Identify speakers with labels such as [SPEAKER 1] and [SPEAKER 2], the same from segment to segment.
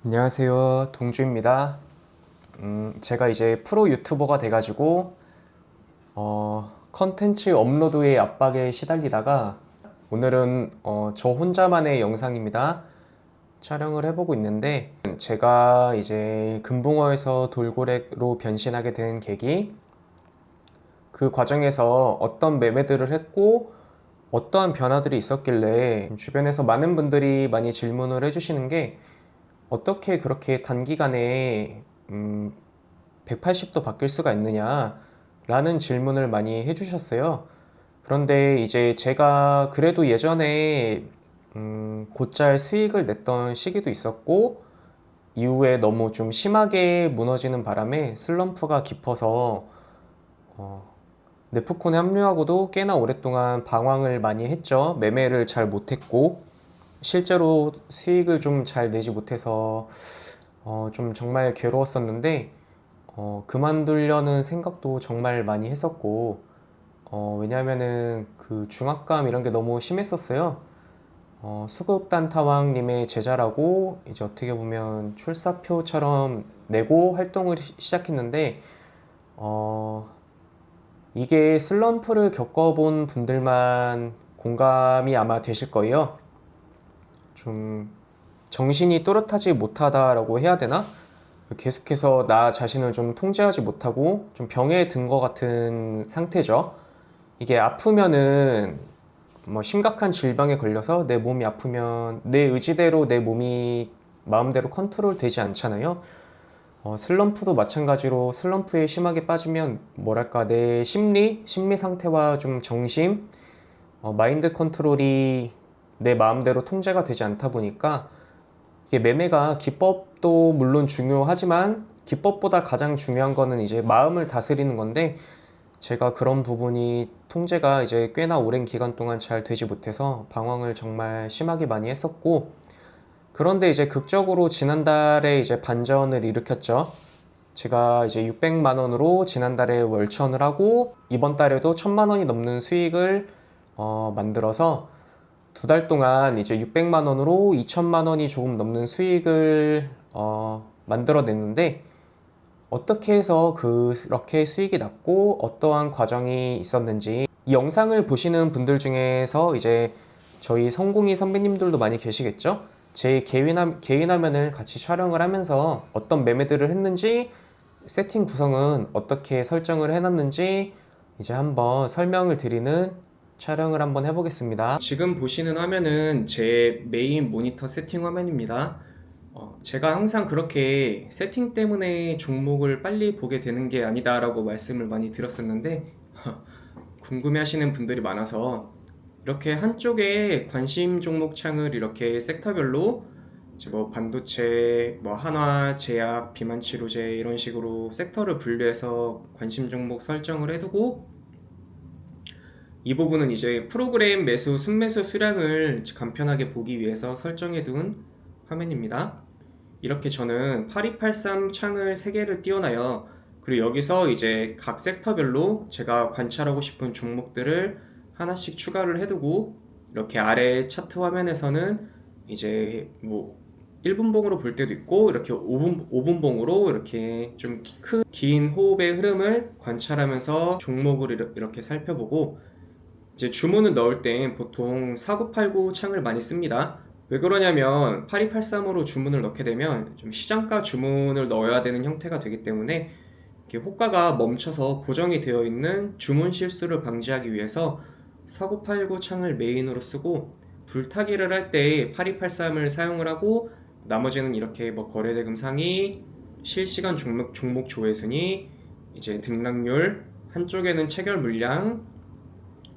[SPEAKER 1] 안녕하세요. 동주입니다. 제가 이제 프로 유튜버가 돼가지고 컨텐츠 업로드의 압박에 시달리다가 오늘은 저 혼자만의 영상입니다. 촬영을 해보고 있는데 제가 이제 금붕어에서 돌고래로 변신하게 된 계기, 그 과정에서 어떤 매매들을 했고 어떠한 변화들이 있었길래 주변에서 많은 분들이 많이 질문을 해주시는 게 어떻게 그렇게 단기간에 180도 바뀔 수가 있느냐 라는 질문을 많이 해주셨어요. 그런데 이제 제가 그래도 예전에 곧잘 수익을 냈던 시기도 있었고 이후에 너무 좀 심하게 무너지는 바람에 슬럼프가 깊어서 네프콘에 합류하고도 꽤나 오랫동안 방황을 많이 했죠. 매매를 잘 못했고 실제로 수익을 좀 잘 내지 못해서 좀 정말 괴로웠었는데 그만두려는 생각도 정말 많이 했었고 왜냐면은 그 중압감 이런 게 너무 심했었어요. 수급단타왕님의 제자라고 이제 어떻게 보면 출사표처럼 내고 활동을 시작했는데 이게 슬럼프를 겪어본 분들만 공감이 아마 되실 거예요. 좀 정신이 또렷하지 못하다라고 해야 되나? 계속해서 나 자신을 좀 통제하지 못하고 좀 병에 든 것 같은 상태죠. 이게 아프면은 뭐 심각한 질병에 걸려서 내 몸이 아프면 내 의지대로 내 몸이 마음대로 컨트롤 되지 않잖아요. 슬럼프도 마찬가지로 슬럼프에 심하게 빠지면 뭐랄까 내 심리 상태와 좀 정신, 마인드 컨트롤이 내 마음대로 통제가 되지 않다 보니까 이게 매매가 기법도 물론 중요하지만 기법보다 가장 중요한 거는 이제 마음을 다스리는 건데 제가 그런 부분이 통제가 이제 꽤나 오랜 기간 동안 잘 되지 못해서 방황을 정말 심하게 많이 했었고 그런데 이제 극적으로 지난달에 이제 반전을 일으켰죠. 제가 이제 600만 원으로 지난달에 월천을 하고 이번 달에도 1000만 원이 넘는 수익을 만들어서 두 달 동안 이제 600만 원으로 2천만 원이 조금 넘는 수익을 만들어냈는데 어떻게 해서 그렇게 수익이 났고 어떠한 과정이 있었는지 이 영상을 보시는 분들 중에서 이제 저희 성공이 선배님들도 많이 계시겠죠? 제 개인 화면을 같이 촬영을 하면서 어떤 매매들을 했는지 세팅 구성은 어떻게 설정을 해놨는지 이제 한번 설명을 드리는 촬영을 한번 해보겠습니다. 지금 보시는 화면은 제 메인 모니터 세팅 화면입니다. 제가 항상 그렇게 세팅 때문에 종목을 빨리 보게 되는 게 아니다라고 말씀을 많이 드렸었는데 궁금해 하시는 분들이 많아서 이렇게 한쪽에 관심 종목 창을 이렇게 섹터별로 이제 뭐 반도체, 뭐 한화, 제약, 비만 치료제 이런 식으로 섹터를 분류해서 관심 종목 설정을 해두고 이 부분은 이제 프로그램 매수, 순매수 수량을 간편하게 보기 위해서 설정해 둔 화면입니다. 이렇게 저는 8283 창을 3개를 띄워놔요. 그리고 여기서 이제 각 섹터별로 제가 관찰하고 싶은 종목들을 하나씩 추가를 해두고 이렇게 아래 차트 화면에서는 이제 뭐 1분봉으로 볼 때도 있고 이렇게 5분봉으로 이렇게 좀 긴 호흡의 흐름을 관찰하면서 종목을 이렇게 살펴보고 이제 주문을 넣을 땐 보통 4989 창을 많이 씁니다. 왜 그러냐면 8283으로 주문을 넣게 되면 좀 시장가 주문을 넣어야 되는 형태가 되기 때문에 이렇게 호가가 멈춰서 고정이 되어 있는 주문 실수를 방지하기 위해서 4989 창을 메인으로 쓰고 불타기를 할 때 8283을 사용을 하고 나머지는 이렇게 뭐 거래대금 상위, 실시간 종목 조회 순위, 이제 등락률, 한쪽에는 체결 물량,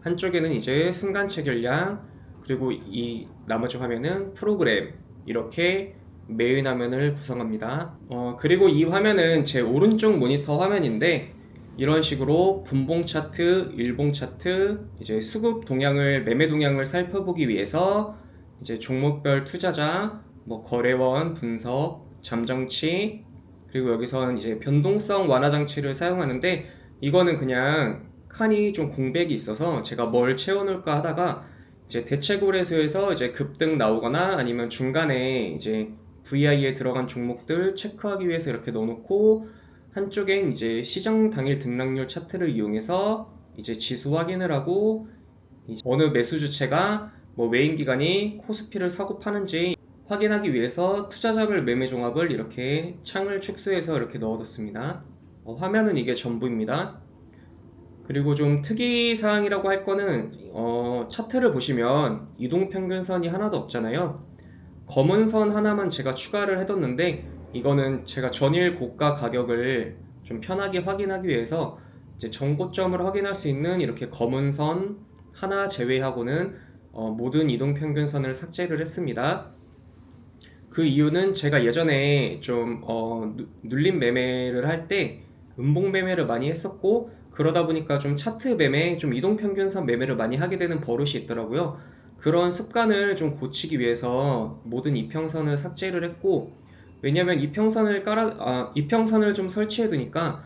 [SPEAKER 1] 한쪽에는 이제 순간 체결량, 그리고 이 나머지 화면은 프로그램, 이렇게 메인 화면을 구성합니다. 그리고 이 화면은 제 오른쪽 모니터 화면인데 이런 식으로 분봉 차트, 일봉 차트, 이제 수급 동향을, 매매 동향을 살펴보기 위해서 이제 종목별 투자자, 뭐 거래원 분석, 잠정치, 그리고 여기서는 이제 변동성 완화 장치를 사용하는데 이거는 그냥 칸이 좀 공백이 있어서 제가 뭘 채워놓을까 하다가 이제 대체고래소에서 이제 급등 나오거나 아니면 중간에 이제 VI에 들어간 종목들 체크하기 위해서 이렇게 넣어놓고, 한쪽엔 이제 시장 당일 등락률 차트를 이용해서 이제 지수 확인을 하고, 어느 매수 주체가 뭐 매인 기간이 코스피를 사고 파는지 확인하기 위해서 투자자별 매매 종합을 이렇게 창을 축소해서 이렇게 넣어뒀습니다. 화면은 이게 전부입니다. 그리고 좀 특이 사항이라고 할 거는 차트를 보시면 이동평균선이 하나도 없잖아요. 검은 선 하나만 제가 추가를 해뒀는데, 이거는 제가 전일 고가 가격을 좀 편하게 확인하기 위해서 이제 전고점을 확인할 수 있는 이렇게 검은 선 하나 제외하고는 모든 이동평균선을 삭제를 했습니다. 그 이유는 제가 예전에 좀 눌림 매매를 할 때 음봉 매매를 많이 했었고, 그러다 보니까 좀 차트 매매, 좀 이동평균선 매매를 많이 하게 되는 버릇이 있더라고요. 그런 습관을 좀 고치기 위해서 모든 이평선을 삭제를 했고, 왜냐면 이평선을 좀 설치해 두니까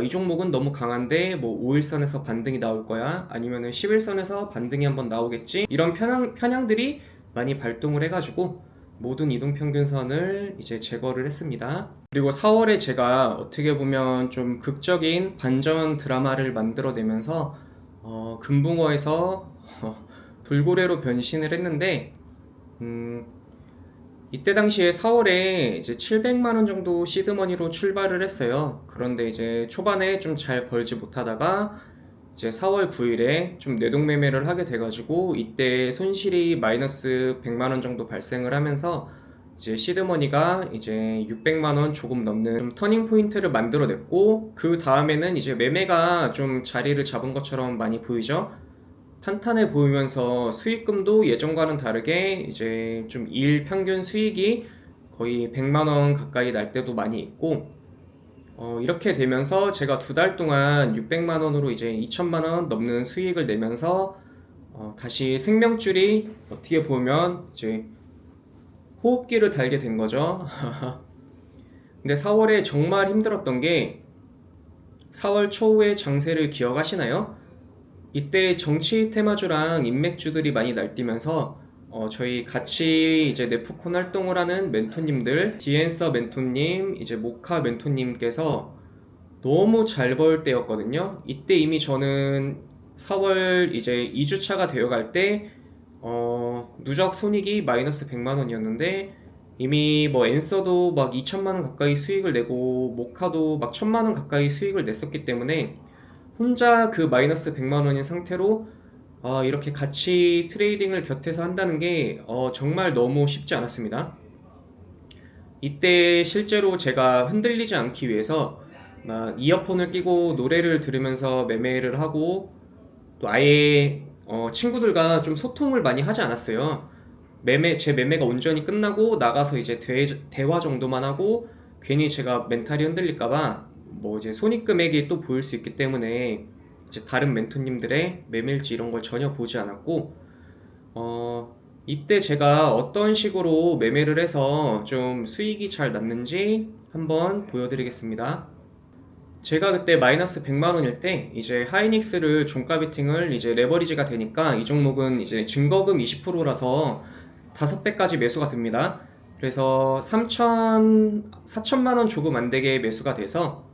[SPEAKER 1] 이 종목은 너무 강한데 뭐 5일선에서 반등이 나올 거야, 아니면은 10일선에서 반등이 한번 나오겠지, 이런 편향들이 많이 발동을 해가지고 모든 이동평균선을 이제 제거를 했습니다. 그리고 4월에 제가 어떻게 보면 좀 극적인 반전 드라마를 만들어내면서 금붕어에서 돌고래로 변신을 했는데, 이때 당시에 4월에 이제 700만 원 정도 시드머니로 출발을 했어요. 그런데 이제 초반에 좀 잘 벌지 못하다가 이제 4월 9일에 좀 뇌동매매를 하게 돼가지고, 이때 손실이 마이너스 100만 원 정도 발생을 하면서 이제 시드머니가 이제 600만 원 조금 넘는 좀 터닝 포인트를 만들어냈고, 그 다음에는 이제 매매가 좀 자리를 잡은 것처럼 많이 보이죠. 탄탄해 보이면서 수익금도 예전과는 다르게 이제 좀 일 평균 수익이 거의 100만 원 가까이 날 때도 많이 있고, 이렇게 되면서 제가 2달 동안 600만 원으로 이제 2천만 원 넘는 수익을 내면서 다시 생명줄이 어떻게 보면 이제 호흡기를 달게 된 거죠. 근데 4월에 정말 힘들었던 게, 4월 초의 장세를 기억하시나요? 이때 정치 테마주랑 인맥주들이 많이 날뛰면서 저희 같이 이제 네프콘 활동을 하는 멘토님들, 디앤서 멘토님, 이제 모카 멘토님께서 너무 잘 벌 때였거든요. 이때 이미 저는 4월 이제 2주차가 되어갈 때 누적 손익이 마이너스 100만 원이었는데, 이미 뭐 엔서도 막 2천만 원 가까이 수익을 내고 모카도 막 1천만 원 가까이 수익을 냈었기 때문에, 혼자 그 마이너스 100만 원인 상태로 이렇게 같이 트레이딩을 곁에서 한다는 게 정말 너무 쉽지 않았습니다. 이때 실제로 제가 흔들리지 않기 위해서 막 이어폰을 끼고 노래를 들으면서 매매를 하고, 또 아예 친구들과 좀 소통을 많이 하지 않았어요. 제 매매가 온전히 끝나고 나가서 이제 대화 정도만 하고, 괜히 제가 멘탈이 흔들릴까봐 뭐 이제 손익 금액이 또 보일 수 있기 때문에 이제 다른 멘토님들의 매매일지 이런 걸 전혀 보지 않았고, 이때 제가 어떤 식으로 매매를 해서 좀 수익이 잘 났는지 한번 보여드리겠습니다. 제가 그때 마이너스 100만 원일 때 이제 하이닉스를 종가 베팅을 이제 레버리지가 되니까, 이 종목은 이제 증거금 20%라서 5배까지 매수가 됩니다. 그래서 4천만 원 조금 안 되게 매수가 돼서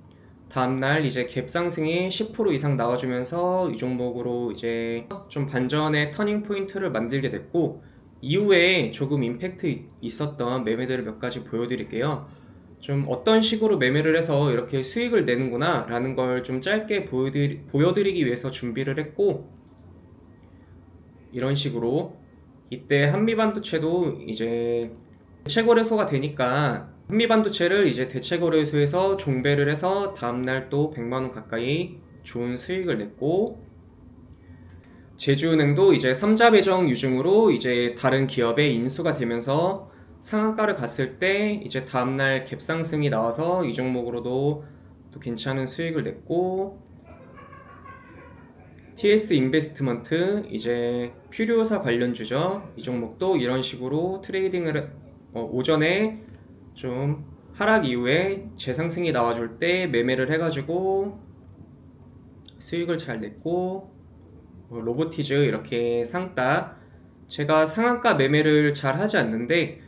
[SPEAKER 1] 다음날 이제 갭 상승이 10% 이상 나와주면서 이 종목으로 이제 좀 반전의 터닝 포인트를 만들게 됐고, 이후에 조금 임팩트 있었던 매매들을 몇 가지 보여드릴게요. 좀 어떤 식으로 매매를 해서 이렇게 수익을 내는구나 라는 걸 좀 짧게 보여드리기 위해서 준비를 했고, 이런 식으로 이때 한미반도체도 이제 대체거래소가 되니까 한미반도체를 이제 대체거래소에서 종배를 해서 다음날 또 100만원 가까이 좋은 수익을 냈고, 제주은행도 이제 3자 배정 유증으로 이제 다른 기업에 인수가 되면서 상한가를 갔을 때 이제 다음날 갭 상승이 나와서 이 종목으로도 또 괜찮은 수익을 냈고, TS 인베스트먼트 이제 퓨리오사 관련주죠. 이 종목도 이런 식으로 트레이딩을 오전에 좀 하락 이후에 재상승이 나와줄 때 매매를 해가지고 수익을 잘 냈고, 로보티즈 이렇게 상따, 제가 상한가 매매를 잘 하지 않는데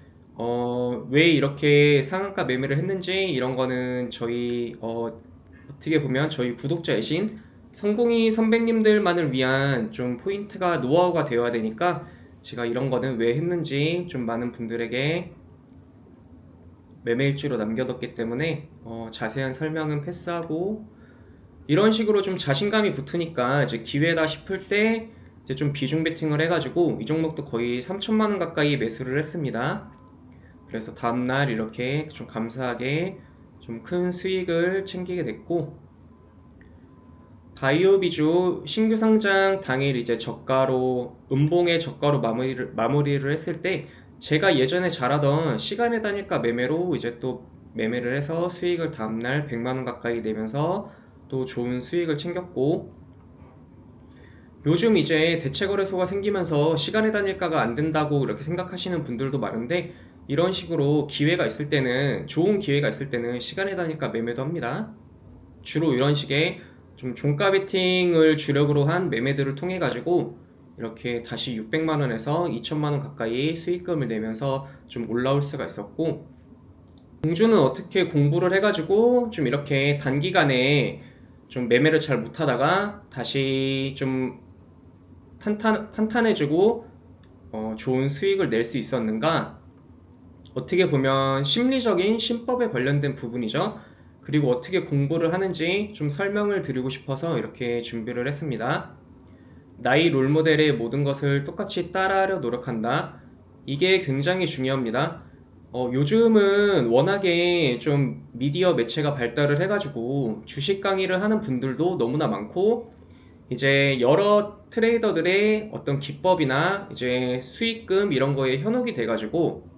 [SPEAKER 1] 왜 이렇게 상한가 매매를 했는지 이런 거는 어떻게 보면 저희 구독자이신 성공이 선배님들만을 위한 좀 포인트가 노하우가 되어야 되니까 제가 이런 거는 왜 했는지 좀 많은 분들에게 매매 일지로 남겨뒀기 때문에 자세한 설명은 패스하고 이런 식으로 좀 자신감이 붙으니까 이제 기회다 싶을 때 이제 좀 비중 베팅을 해가지고 이 종목도 거의 3천만 원 가까이 매수를 했습니다. 그래서 다음날 이렇게 좀 감사하게 좀 큰 수익을 챙기게 됐고, 바이오 비주 신규 상장 당일 이제 저가로 음봉의 저가로 마무리를 했을 때 제가 예전에 잘하던 시간의 단일가 매매로 이제 또 매매를 해서 수익을 다음날 100만 원 가까이 내면서 또 좋은 수익을 챙겼고, 요즘 이제 대체거래소가 생기면서 시간의 단일가가 안 된다고 이렇게 생각하시는 분들도 많은데, 이런 식으로 기회가 있을 때는, 좋은 기회가 있을 때는 시간의 단일가 매매도 합니다. 주로 이런 식의 좀 종가 베팅을 주력으로 한 매매들을 통해 가지고 이렇게 다시 600만 원에서 2천만 원 가까이 수익금을 내면서 좀 올라올 수가 있었고, 공주는 어떻게 공부를 해가지고 좀 이렇게 단기간에 좀 매매를 잘 못하다가 다시 좀 탄탄해지고 좋은 수익을 낼 수 있었는가? 어떻게 보면 심리적인 신법에 관련된 부분이죠. 그리고 어떻게 공부를 하는지 좀 설명을 드리고 싶어서 이렇게 준비를 했습니다. 나의 롤모델의 모든 것을 똑같이 따라하려 노력한다. 이게 굉장히 중요합니다. 요즘은 워낙에 좀 미디어 매체가 발달을 해가지고 주식 강의를 하는 분들도 너무나 많고, 이제 여러 트레이더들의 어떤 기법이나 이제 수익금 이런 거에 현혹이 돼가지고,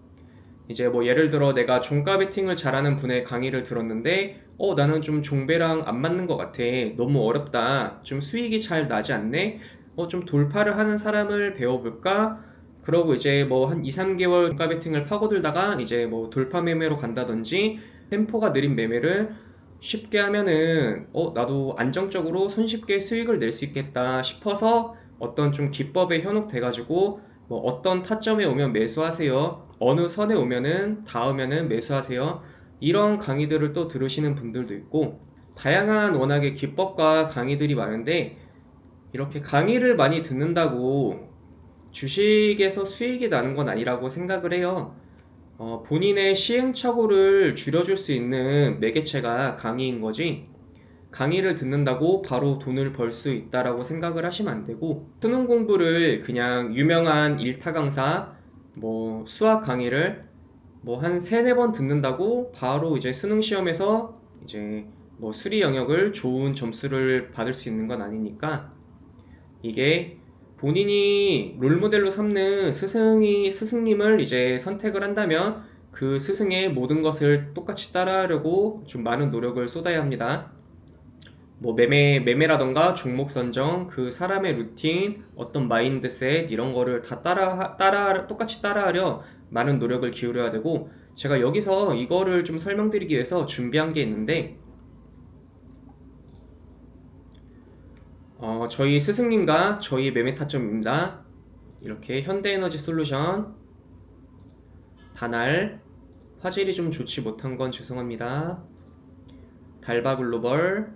[SPEAKER 1] 이제 뭐 예를 들어 내가 종가 베팅을 잘하는 분의 강의를 들었는데 나는 좀 종배랑 안 맞는 것 같아. 너무 어렵다. 좀 수익이 잘 나지 않네. 좀 돌파를 하는 사람을 배워볼까? 그러고 이제 뭐 한 2, 3개월 종가 베팅을 파고들다가 이제 뭐 돌파 매매로 간다든지 템포가 느린 매매를 쉽게 하면은 나도 안정적으로 손쉽게 수익을 낼 수 있겠다 싶어서 어떤 좀 기법에 현혹돼가지고 뭐 어떤 타점에 오면 매수하세요. 어느 선에 오면은 닿으면은 매수하세요. 이런 강의들을 또 들으시는 분들도 있고, 다양한 워낙에 기법과 강의들이 많은데 이렇게 강의를 많이 듣는다고 주식에서 수익이 나는 건 아니라고 생각을 해요. 본인의 시행착오를 줄여줄 수 있는 매개체가 강의인 거지, 강의를 듣는다고 바로 돈을 벌 수 있다라고 생각을 하시면 안 되고, 수능 공부를 그냥 유명한 일타 강사 뭐 수학 강의를 뭐 한 세네 번 듣는다고 바로 이제 수능 시험에서 이제 뭐 수리 영역을 좋은 점수를 받을 수 있는 건 아니니까, 이게 본인이 롤모델로 삼는 스승님을 이제 선택을 한다면 그 스승의 모든 것을 똑같이 따라하려고 좀 많은 노력을 쏟아야 합니다. 뭐 매매라던가 종목 선정, 그 사람의 루틴, 어떤 마인드셋 이런 거를 다 똑같이 따라하려 많은 노력을 기울여야 되고, 제가 여기서 이거를 좀 설명드리기 위해서 준비한 게 있는데, 저희 스승님과 저희 매매 타점입니다. 이렇게 현대에너지 솔루션, 다날, 화질이 좀 좋지 못한 건 죄송합니다. 달바글로벌,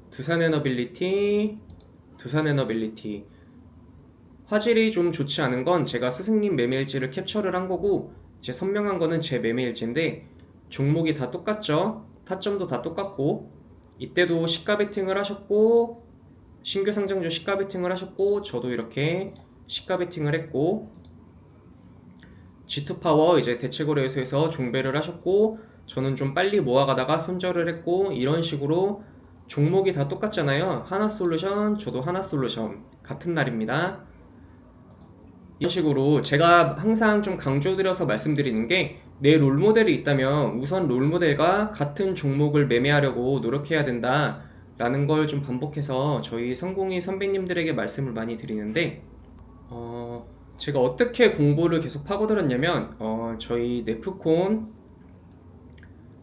[SPEAKER 1] 두산에너빌리티, 화질이 좀 좋지 않은 건 제가 스승님 매매일지를 캡처를 한 거고, 제 선명한 거는 제 매매일지인데 종목이 다 똑같죠. 타점도 다 똑같고, 이때도 시가 베팅을 하셨고 신규 상장주 시가 베팅을 하셨고, 저도 이렇게 시가 베팅을 했고, G2파워 이제 대체거래소에서 종배를 하셨고, 저는 좀 빨리 모아가다가 손절을 했고, 이런 식으로 종목이 다 똑같잖아요. 하나솔루션, 저도 하나솔루션 같은 날입니다. 이런 식으로 제가 항상 좀 강조드려서 말씀드리는 게, 내 롤모델이 있다면 우선 롤모델과 같은 종목을 매매하려고 노력해야 된다 라는 걸 좀 반복해서 저희 성공이 선배님들에게 말씀을 많이 드리는데, 제가 어떻게 공부를 계속 파고들었냐면, 저희 네프콘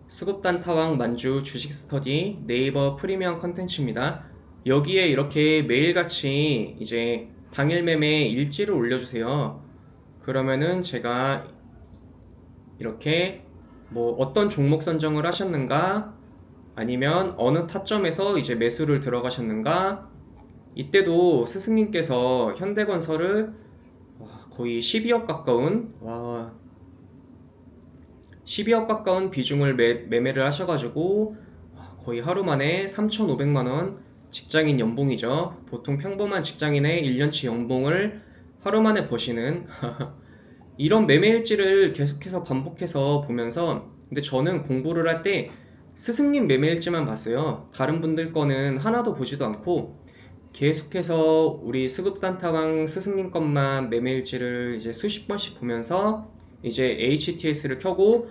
[SPEAKER 1] 수급단타왕 만주 주식 스터디 네이버 프리미엄 컨텐츠입니다. 여기에 이렇게 매일같이 이제 당일 매매 일지를 올려주세요. 그러면은 제가 이렇게 뭐 어떤 종목 선정을 하셨는가, 아니면 어느 타점에서 이제 매수를 들어가셨는가. 이때도 스승님께서 현대건설을 거의 12억 가까운 12억 가까운 비중을 매매를 하셔가지고 거의 하루 만에 3,500만 원, 직장인 연봉이죠. 보통 평범한 직장인의 1년치 연봉을 하루 만에 버시는 이런 매매 일지를 계속해서 반복해서 보면서, 근데 저는 공부를 할 때 스승님 매매 일지만 봤어요. 다른 분들 거는 하나도 보지도 않고 계속해서 우리 수급단타왕 스승님 것만 매매 일지를 이제 수십 번씩 보면서 이제 HTS를 켜고,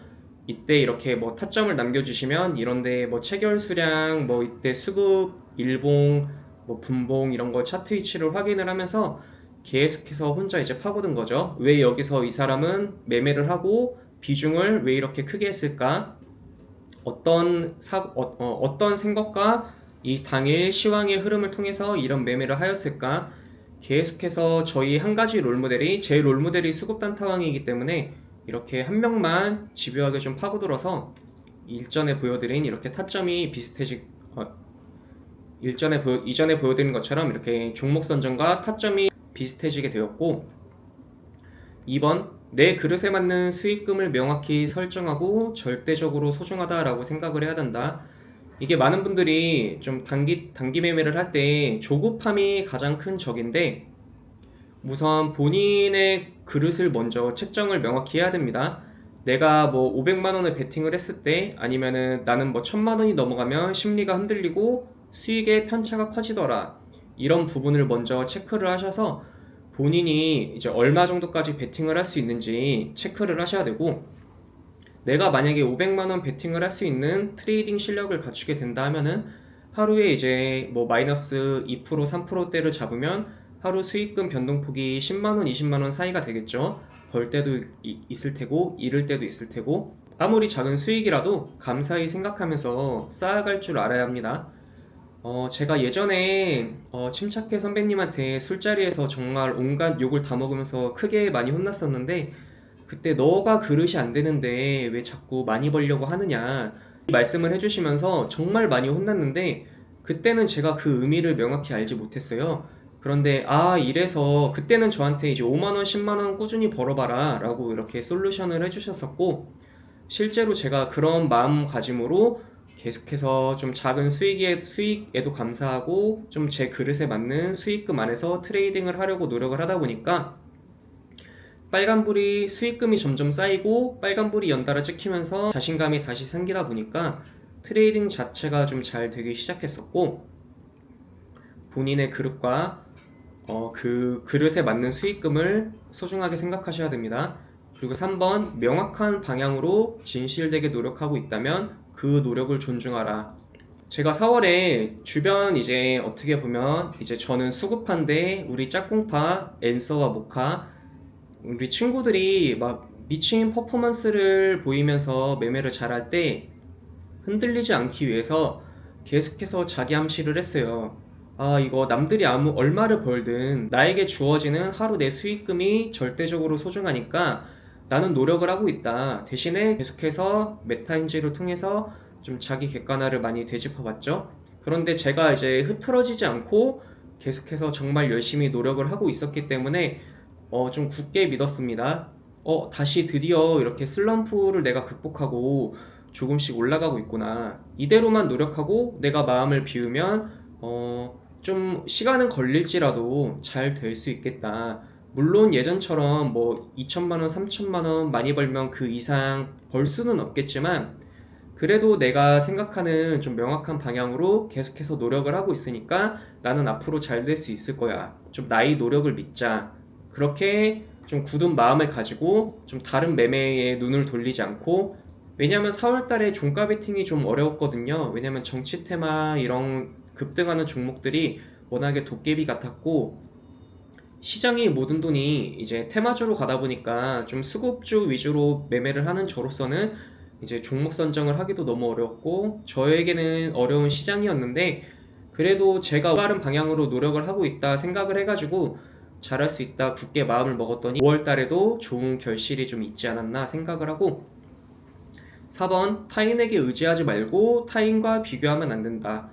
[SPEAKER 1] 이때 이렇게 뭐 타점을 남겨주시면 이런데 뭐 체결 수량, 뭐 이때 수급 일봉, 뭐 분봉 이런 거 차트 위치를 확인을 하면서 계속해서 혼자 이제 파고든 거죠. 왜 여기서 이 사람은 매매를 하고 비중을 왜 이렇게 크게 했을까? 어떤 생각과 이 당일 시황의 흐름을 통해서 이런 매매를 하였을까? 계속해서 저희 한 가지 롤모델이, 제 롤모델이 수급단타왕이기 때문에 이렇게 한 명만 집요하게 좀 파고들어서 일전에 보여드린 이렇게 타점이 이전에 보여드린 것처럼 이렇게 종목 선정과 타점이 비슷해지게 되었고, 2번, 내 그릇에 맞는 수익금을 명확히 설정하고 절대적으로 소중하다라고 생각을 해야 된다. 이게 많은 분들이 좀 단기 매매를 할 때 조급함이 가장 큰 적인데, 우선 본인의 그릇을 먼저 책정을 명확히 해야 됩니다. 내가 뭐 500만 원을 베팅을 했을 때, 아니면은 나는 뭐 1000만 원이 넘어가면 심리가 흔들리고 수익의 편차가 커지더라. 이런 부분을 먼저 체크를 하셔서 본인이 이제 얼마 정도까지 베팅을 할 수 있는지 체크를 하셔야 되고, 내가 만약에 500만 원 베팅을 할 수 있는 트레이딩 실력을 갖추게 된다 하면은 하루에 이제 뭐 마이너스 2% 3%대를 잡으면 하루 수익금 변동폭이 10만 원 20만 원 사이가 되겠죠. 벌 때도 있을 테고 잃을 때도 있을 테고, 아무리 작은 수익이라도 감사히 생각하면서 쌓아갈 줄 알아야 합니다. 제가 예전에 침착해 선배님한테 술자리에서 정말 온갖 욕을 다 먹으면서 크게 많이 혼났었는데, 그때 너가 그릇이 안 되는데 왜 자꾸 많이 벌려고 하느냐 이 말씀을 해주시면서 정말 많이 혼났는데, 그때는 제가 그 의미를 명확히 알지 못했어요. 그런데 이래서 그때는 저한테 이제 5만 원, 10만 원 꾸준히 벌어봐라 라고 이렇게 솔루션을 해주셨었고, 실제로 제가 그런 마음가짐으로 계속해서 좀 작은 수익에도 감사하고 좀 제 그릇에 맞는 수익금 안에서 트레이딩을 하려고 노력을 하다 보니까 빨간불이 수익금이 점점 쌓이고 빨간불이 연달아 찍히면서 자신감이 다시 생기다 보니까 트레이딩 자체가 좀 잘 되기 시작했었고, 본인의 그릇과 그 그릇에 맞는 수익금을 소중하게 생각하셔야 됩니다. 그리고 3번, 명확한 방향으로 진실되게 노력하고 있다면 그 노력을 존중하라. 제가 4월에 주변 이제 어떻게 보면 이제 저는 수급파인데 우리 짝꿍파 앤서와 모카 우리 친구들이 막 미친 퍼포먼스를 보이면서 매매를 잘할 때 흔들리지 않기 위해서 계속해서 자기 암시를 했어요. 이거 남들이 얼마를 벌든 나에게 주어지는 하루 내 수익금이 절대적으로 소중하니까 나는 노력을 하고 있다. 대신에 계속해서 메타인지를 통해서 좀 자기 객관화를 많이 되짚어 봤죠. 그런데 제가 이제 흐트러지지 않고 계속해서 정말 열심히 노력을 하고 있었기 때문에 좀 굳게 믿었습니다. 다시 드디어 이렇게 슬럼프를 내가 극복하고 조금씩 올라가고 있구나. 이대로만 노력하고 내가 마음을 비우면 좀 시간은 걸릴지라도 잘 될 수 있겠다. 물론 예전처럼 뭐 2천만 원, 3천만 원 많이 벌면 그 이상 벌 수는 없겠지만, 그래도 내가 생각하는 좀 명확한 방향으로 계속해서 노력을 하고 있으니까 나는 앞으로 잘 될 수 있을 거야. 좀 나의 노력을 믿자. 그렇게 좀 굳은 마음을 가지고 좀 다른 매매에 눈을 돌리지 않고, 왜냐면 4월 달에 종가 베팅이 좀 어려웠거든요. 왜냐면 정치 테마 이런 급등하는 종목들이 워낙에 도깨비 같았고, 시장이 모든 돈이 이제 테마주로 가다 보니까 좀 수급주 위주로 매매를 하는 저로서는 이제 종목 선정을 하기도 너무 어려웠고 저에게는 어려운 시장이었는데, 그래도 제가 올바른 방향으로 노력을 하고 있다 생각을 해가지고 잘할 수 있다 굳게 마음을 먹었더니 5월 달에도 좋은 결실이 좀 있지 않았나 생각을 하고, 4번 타인에게 의지하지 말고 타인과 비교하면 안 된다.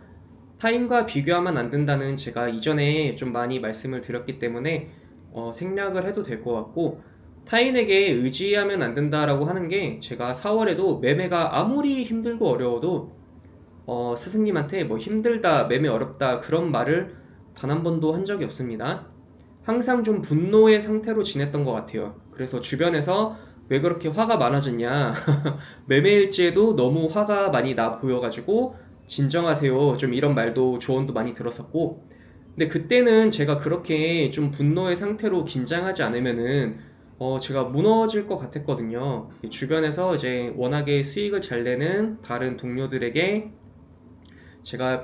[SPEAKER 1] 타인과 비교하면 안 된다는 제가 이전에 좀 많이 말씀을 드렸기 때문에 생략을 해도 될 것 같고, 타인에게 의지하면 안 된다라고 하는 게 제가 4월에도 매매가 아무리 힘들고 어려워도 스승님한테 뭐 힘들다, 매매 어렵다 그런 말을 단 한 번도 한 적이 없습니다. 항상 좀 분노의 상태로 지냈던 것 같아요. 그래서 주변에서 왜 그렇게 화가 많아졌냐, 매매일지에도 너무 화가 많이 나 보여가지고 진정하세요, 좀 이런 말도 조언도 많이 들었었고, 근데 그때는 제가 그렇게 좀 분노의 상태로 긴장하지 않으면은 제가 무너질 것 같았거든요. 주변에서 이제 워낙에 수익을 잘 내는 다른 동료들에게 제가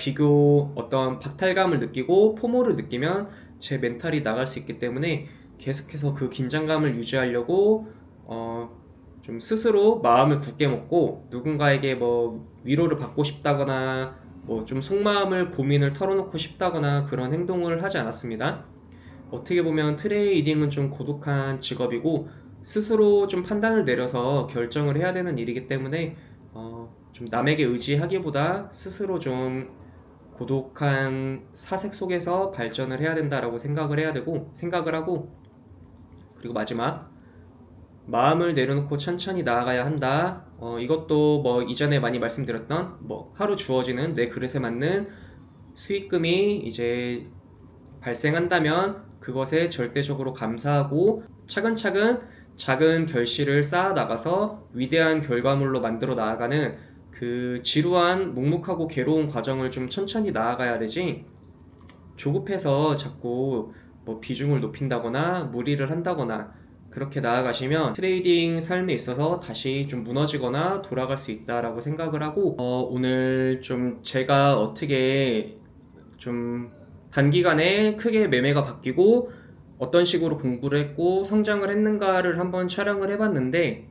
[SPEAKER 1] 어떤 박탈감을 느끼고 포모를 느끼면 제 멘탈이 나갈 수 있기 때문에 계속해서 그 긴장감을 유지하려고 좀 스스로 마음을 굳게 먹고, 누군가에게 뭐 위로를 받고 싶다거나 뭐 좀 속마음을 고민을 털어놓고 싶다거나 그런 행동을 하지 않았습니다. 어떻게 보면 트레이딩은 좀 고독한 직업이고 스스로 좀 판단을 내려서 결정을 해야 되는 일이기 때문에 좀 남에게 의지하기보다 스스로 좀 고독한 사색 속에서 발전을 해야 된다라고 생각을 하고, 그리고 마지막, 마음을 내려놓고 천천히 나아가야 한다. 이것도 뭐 이전에 많이 말씀드렸던 뭐 하루 주어지는 내 그릇에 맞는 수익금이 이제 발생한다면 그것에 절대적으로 감사하고 차근차근 작은 결실을 쌓아 나가서 위대한 결과물로 만들어 나아가는 그 지루한 묵묵하고 괴로운 과정을 좀 천천히 나아가야 되지, 조급해서 자꾸 뭐 비중을 높인다거나 무리를 한다거나 그렇게 나아가시면 트레이딩 삶에 있어서 다시 좀 무너지거나 돌아갈 수 있다라고 생각을 하고, 오늘 좀 제가 어떻게 좀 단기간에 크게 매매가 바뀌고 어떤 식으로 공부를 했고 성장을 했는가를 한번 촬영을 해봤는데,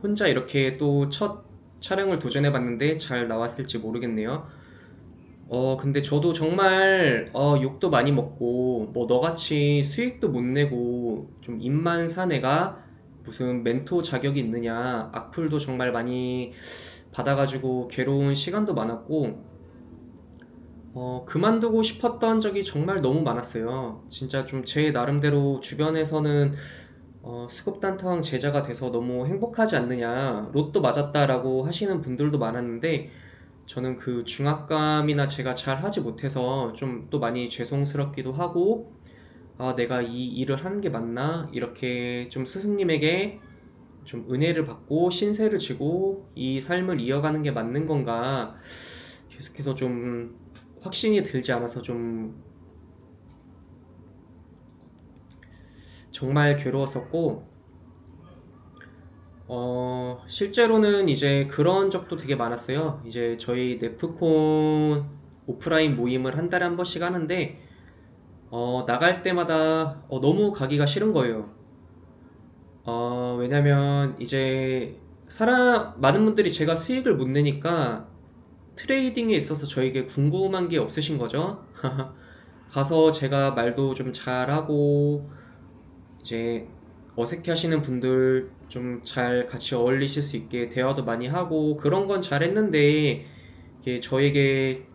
[SPEAKER 1] 혼자 이렇게 또 첫 촬영을 도전해봤는데 잘 나왔을지 모르겠네요. 근데 저도 정말 욕도 많이 먹고 뭐 너같이 수익도 못 내고 좀 입만 산 애가 무슨 멘토 자격이 있느냐, 악플도 정말 많이 받아가지고 괴로운 시간도 많았고 그만두고 싶었던 적이 정말 너무 많았어요. 진짜 좀 제 나름대로 주변에서는 수급단타왕 제자가 돼서 너무 행복하지 않느냐, 로또 맞았다라고 하시는 분들도 많았는데 저는 그 중압감이나 제가 잘 하지 못해서 좀 또 많이 죄송스럽기도 하고, 아, 내가 이 일을 하는 게 맞나? 이렇게 좀 스승님에게 좀 은혜를 받고 신세를 지고 이 삶을 이어가는 게 맞는 건가? 계속해서 좀 확신이 들지 않아서 좀 정말 괴로웠었고, 실제로는 이제 그런 적도 되게 많았어요. 이제 저희 네프콘 오프라인 모임을 한 달에 한 번씩 하는데, 나갈 때마다 너무 가기가 싫은 거예요. 왜냐면 이제 많은 분들이 제가 수익을 못 내니까 트레이딩에 있어서 저에게 궁금한 게 없으신 거죠. 가서 제가 말도 좀 잘하고 이제 어색해 하시는 분들 좀 잘 같이 어울리실 수 있게 대화도 많이 하고 그런 건 잘했는데, 이게 저에게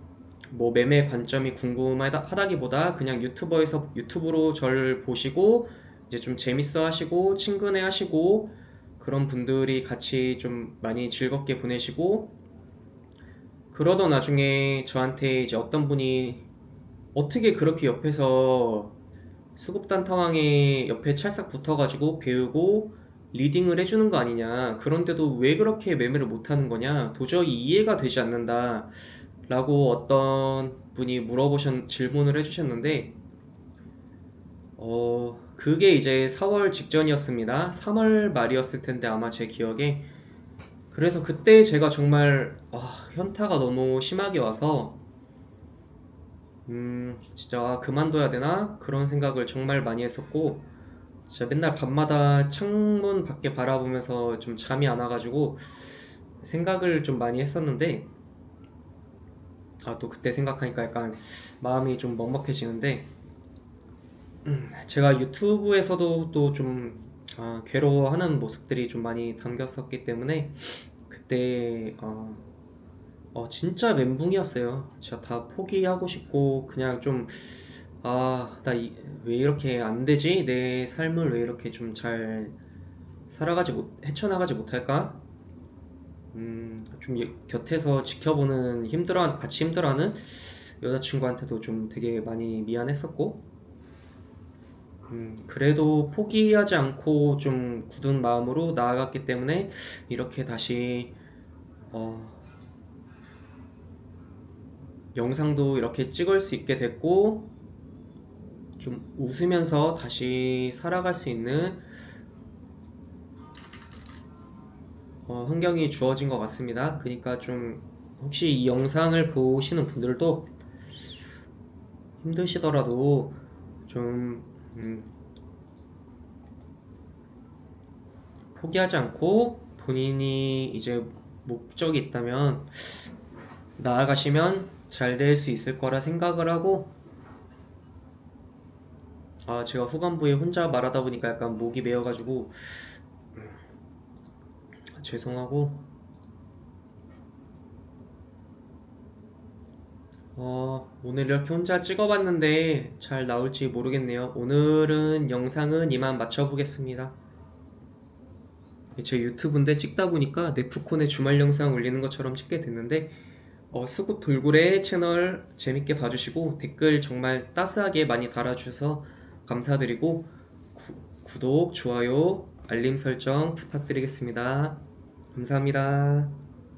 [SPEAKER 1] 뭐 매매 관점이 궁금하다기보다 그냥 유튜브로 절 보시고 이제 좀 재밌어 하시고 친근해 하시고 그런 분들이 같이 좀 많이 즐겁게 보내시고, 그러던 나중에 저한테 이제 어떤 분이 어떻게 그렇게 옆에서 수급단타왕에 옆에 찰싹 붙어가지고 배우고 리딩을 해주는 거 아니냐, 그런데도 왜 그렇게 매매를 못하는 거냐, 도저히 이해가 되지 않는다 라고 어떤 분이 질문을 해주셨는데, 그게 이제 4월 직전이었습니다. 3월 말이었을 텐데 아마 제 기억에. 그래서 그때 제가 정말 현타가 너무 심하게 와서 진짜 그만둬야 되나? 그런 생각을 정말 많이 했었고, 진짜 맨날 밤마다 창문 밖에 바라보면서 좀 잠이 안 와가지고 생각을 좀 많이 했었는데, 또 그때 생각하니까 약간 마음이 좀 먹먹해지는데, 제가 유튜브에서도 또 좀 괴로워하는 모습들이 좀 많이 담겼었기 때문에 그때 진짜 멘붕이었어요. 진짜 다 포기하고 싶고 그냥 좀 나 왜 이렇게 안 되지? 내 삶을 왜 이렇게 좀 잘 헤쳐나가지 못할까? 좀 곁에서 지켜보는 같이 힘들어하는 여자친구한테도 좀 되게 많이 미안했었고, 그래도 포기하지 않고 좀 굳은 마음으로 나아갔기 때문에 이렇게 다시 어, 영상도 이렇게 찍을 수 있게 됐고, 좀 웃으면서 다시 살아갈 수 있는 환경이 주어진 것 같습니다. 그러니까 좀 혹시 이 영상을 보시는 분들도 힘드시더라도 좀 포기하지 않고 본인이 이제 목적이 있다면 나아가시면 잘 될 수 있을 거라 생각을 하고, 제가 후반부에 혼자 말하다 보니까 약간 목이 메어가지고 죄송하고, 오늘 이렇게 혼자 찍어봤는데 잘 나올지 모르겠네요. 오늘은 영상은 이만 마쳐보겠습니다. 제 유튜브인데 찍다 보니까 네프콘의 주말 영상 올리는 것처럼 찍게 됐는데, 수국 돌고래 채널 재밌게 봐주시고 댓글 정말 따스하게 많이 달아주셔서 감사드리고, 구독, 좋아요, 알림 설정 부탁드리겠습니다. 감사합니다.